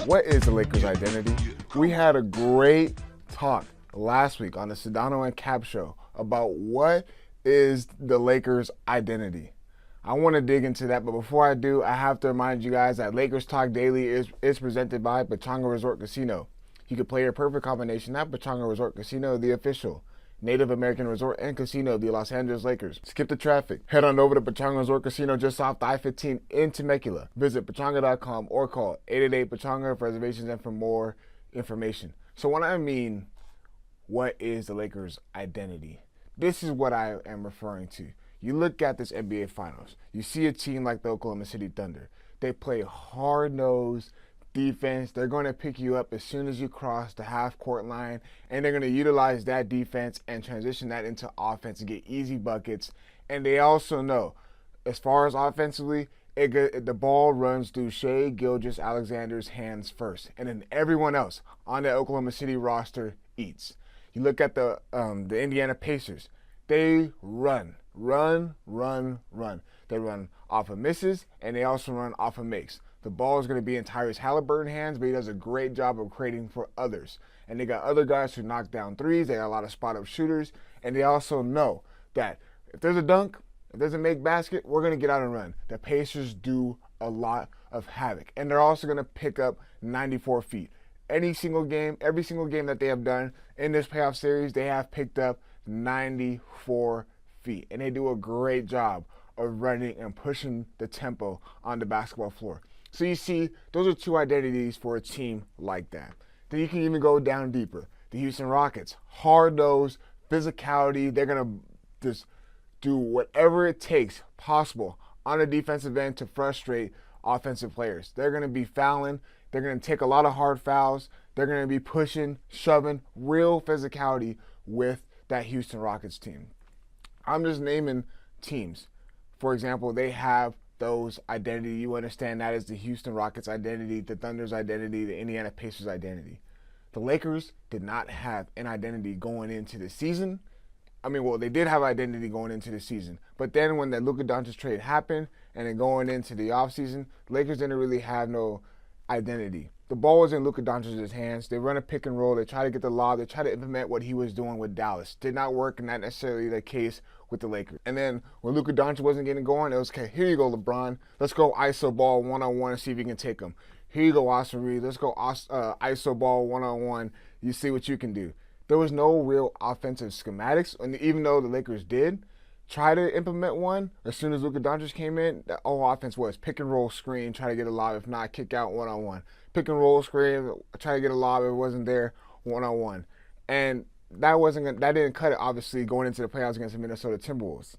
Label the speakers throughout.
Speaker 1: What is the Lakers' identity? We had a great talk last week on the Sedano and Cap show about what is the Lakers' identity. I want to dig into that, but before I do, I have to remind you guys that Lakers Talk Daily is presented by Pechanga Resort Casino. You can play your perfect combination at Pechanga Resort Casino, the official Native American resort and casino of the Los Angeles Lakers. Skip the traffic. Head on over to Pechanga Resort Casino just off the I-15 in Temecula. Visit Pechanga.com or call 888-PECHANGA for reservations and for more information. So when I mean, what is the Lakers' identity? This is what I am referring to. You look at this NBA Finals. You see a team like the Oklahoma City Thunder. They play hard-nosed defense. They're going to pick you up as soon as you cross the half-court line, and they're going to utilize that defense and transition that into offense and get easy buckets. And they also know, as far as offensively, the ball runs through Shai Gilgeous-Alexander's hands first, and then everyone else on the Oklahoma City roster eats. You look at the Indiana Pacers. They run. They run off of misses, and they also run off of makes. The ball is going to be in Tyrese Halliburton's hands, but he does a great job of creating for others. And they got other guys who knock down threes. They got a lot of spot-up shooters. And they also know that if there's a dunk, if there's a make basket, we're going to get out and run. The Pacers do a lot of havoc. And they're also going to pick up 94 feet. Every single game that they have done in this playoff series, they have picked up 94 feet. And they do a great job of running and pushing the tempo on the basketball floor. So you see, those are two identities for a team like that. Then you can even go down deeper. The Houston Rockets, hard-nosed, physicality. They're going to just do whatever it takes possible on the defensive end to frustrate offensive players. They're going to be fouling. They're going to take a lot of hard fouls. They're going to be pushing, shoving, real physicality with that Houston Rockets team. I'm just naming teams. For example, they have those identity. You understand that is the Houston Rockets identity, the Thunder's identity, the Indiana Pacers identity. The Lakers did not have an identity going into the season. They did have identity going into the season. But then when the Luka Doncic trade happened and then going into the offseason, the Lakers didn't really have no identity. The ball was in Luka Doncic's hands. They run a pick and roll. They try to get the lob. They try to implement what he was doing with Dallas. Did not work, and not necessarily the case with the Lakers. And then when Luka Doncic wasn't getting going, it was, okay, here you go, LeBron. Let's go iso ball one-on-one and see if you can take him. Here you go, Austin Reeves. Let's go iso ball one-on-one. You see what you can do. There was no real offensive schematics, and even though the Lakers did try to implement one, as soon as Luka Doncic came in, the whole offense was pick and roll screen, try to get a lob. If not, kick out one-on-one. Pick and roll screen, try to get a lob. If it wasn't there, one-on-one. And that didn't cut it, obviously, going into the playoffs against the Minnesota Timberwolves.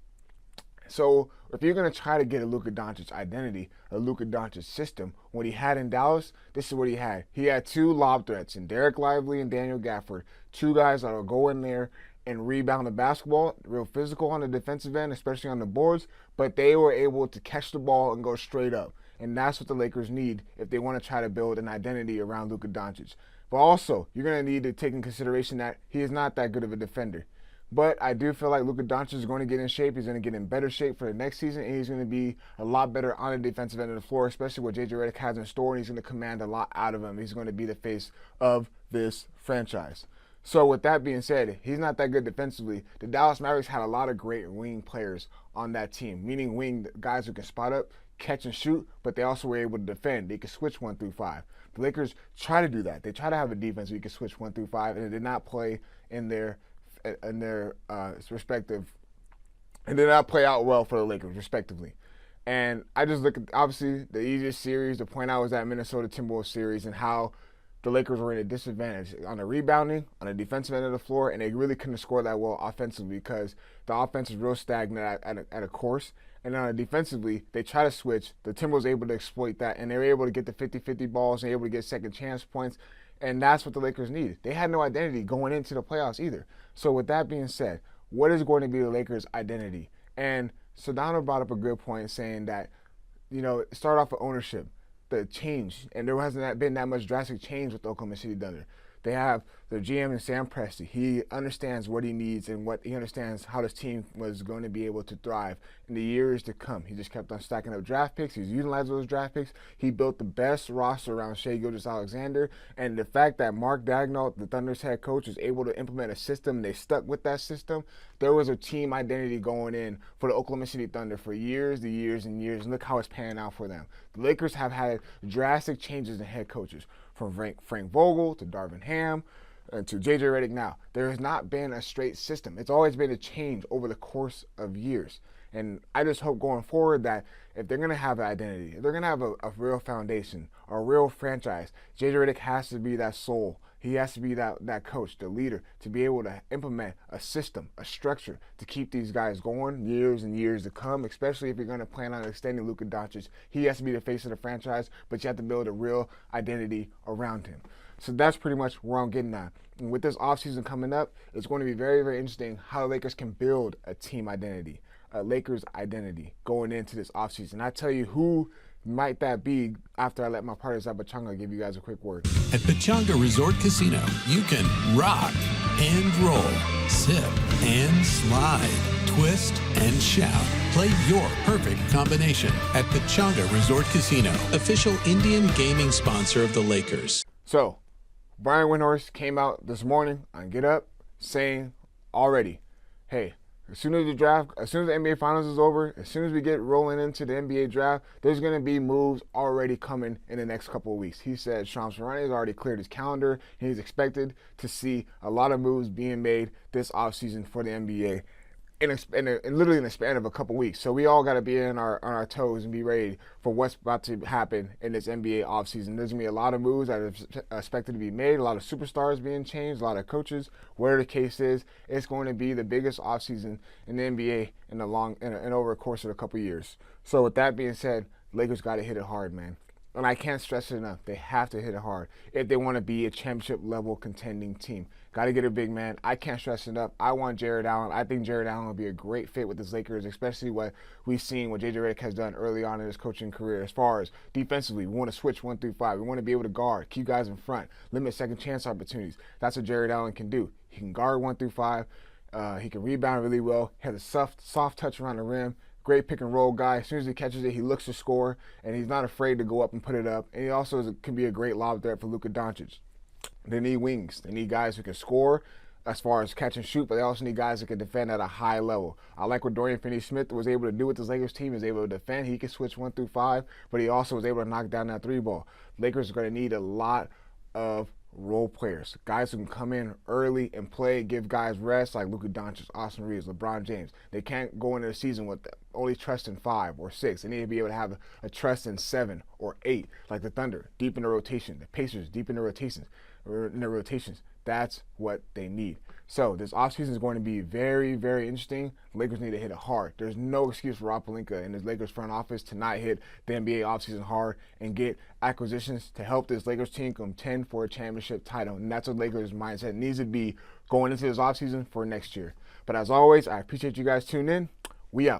Speaker 1: So if you're going to try to get a Luka Doncic identity, a Luka Doncic system, what he had in Dallas, this is what he had. He had two lob threats in Derek Lively and Daniel Gafford, two guys that will go in there and rebound the basketball, real physical on the defensive end, especially on the boards, but they were able to catch the ball and go straight up. And that's what the Lakers need if they want to try to build an identity around Luka Doncic. But also, you're going to need to take in consideration that he is not that good of a defender. But I do feel like Luka Doncic is going to get in shape. He's going to get in better shape for the next season, and he's going to be a lot better on the defensive end of the floor, especially what J.J. Redick has in store, and he's going to command a lot out of him. He's going to be the face of this franchise. So with that being said, he's not that good defensively. The Dallas Mavericks had a lot of great wing players on that team, meaning wing guys who can spot up, catch and shoot, but they also were able to defend. They could switch 1 through 5. The Lakers try to do that. They try to have a defense where you can switch 1 through 5, and it did not play in their respective. It did not play out well for the Lakers, respectively. And I just look at, obviously, the easiest series to point out was that Minnesota Timberwolves series and how the Lakers were in a disadvantage on the rebounding, on the defensive end of the floor, and they really couldn't score that well offensively because the offense is real stagnant at a course. And then defensively, they try to switch. The Timberwolves were able to exploit that, and they were able to get the 50-50 balls and able to get second chance points. And that's what the Lakers needed. They had no identity going into the playoffs either. So with that being said, what is going to be the Lakers' identity? And Sedano brought up a good point saying that, start off with ownership, the change. And there hasn't been that much drastic change with the Oklahoma City Thunder. They have The GM is Sam Presti. He understands what he needs and what he understands how this team was going to be able to thrive in the years to come. He just kept on stacking up draft picks. He's utilizing those draft picks. He built the best roster around Shai Gilgeous-Alexander, and the fact that Mark Daigneault, the Thunder's head coach, was able to implement a system, they stuck with that system. There was a team identity going in for the Oklahoma City Thunder for years and years and years, and look how it's panning out for them. The Lakers have had drastic changes in head coaches, from Frank Vogel to Darvin Ham, to JJ Redick now. There has not been a straight system. It's always been a change over the course of years. And I just hope going forward that if they're going to have an identity, if they're going to have a real foundation, a real franchise, JJ Redick has to be that soul. He has to be that coach, the leader, to be able to implement a system, a structure to keep these guys going years and years to come, especially if you're going to plan on extending Luka Doncic. He has to be the face of the franchise, but you have to build a real identity around him. So that's pretty much where I'm getting at. And with this offseason coming up, it's going to be very, very interesting how the Lakers can build a team identity, a Lakers identity going into this offseason. I tell you who might that be after I let my partners at Pechanga give you guys a quick word.
Speaker 2: At Pechanga Resort Casino, you can rock and roll, sip and slide, twist and shout. Play your perfect combination at Pechanga Resort Casino, official Indian gaming sponsor of the Lakers.
Speaker 1: So, Brian Windhorst came out this morning on Get Up saying already, hey, as soon as the NBA Finals is over, as soon as we get rolling into the NBA draft, there's going to be moves already coming in the next couple of weeks. He said Shams Charania has already cleared his calendar, and he's expected to see a lot of moves being made this offseason for the NBA. Literally in the span of a couple weeks. So we all got to be on our toes and be ready for what's about to happen in this NBA offseason. There's going to be a lot of moves that are expected to be made, a lot of superstars being changed, a lot of coaches. Whatever the case is, it's going to be the biggest offseason in the NBA in over a course of a couple years. So with that being said, Lakers got to hit it hard, man. And I can't stress it enough. They have to hit it hard if they want to be a championship-level contending team. Got to get a big man. I can't stress it enough. I want Jared Allen. I think Jared Allen will be a great fit with this Lakers, especially what we've seen what JJ Redick has done early on in his coaching career. As far as defensively, we want to switch 1 through 5. We want to be able to guard, keep guys in front, limit second chance opportunities. That's what Jared Allen can do. He can guard 1 through 5. He can rebound really well. He has a soft touch around the rim. Great pick and roll guy. As soon as he catches it, he looks to score, and he's not afraid to go up and put it up. And he also can be a great lob threat for Luka Doncic. They need wings. They need guys who can score as far as catch and shoot, but they also need guys who can defend at a high level. I like what Dorian Finney-Smith was able to do with this Lakers team. He was able to defend. He can switch 1 through 5, but he also was able to knock down that 3 ball. Lakers are going to need a lot of role players, guys who can come in early and play, give guys rest like Luka Doncic, Austin Reeves, LeBron James. They can't go into the season with only trust in 5 or 6. They need to be able to have a trust in 7 or 8, like the Thunder, deep in the rotation, the Pacers, deep in the rotations. That's what they need. So this offseason is going to be very, very interesting. The Lakers need to hit it hard. There's no excuse for Rob Pelinka and his Lakers front office to not hit the NBA offseason hard and get acquisitions to help this Lakers team contend for a championship title. And that's what Lakers' mindset needs to be going into this offseason for next year. But as always, I appreciate you guys tuning in. We out.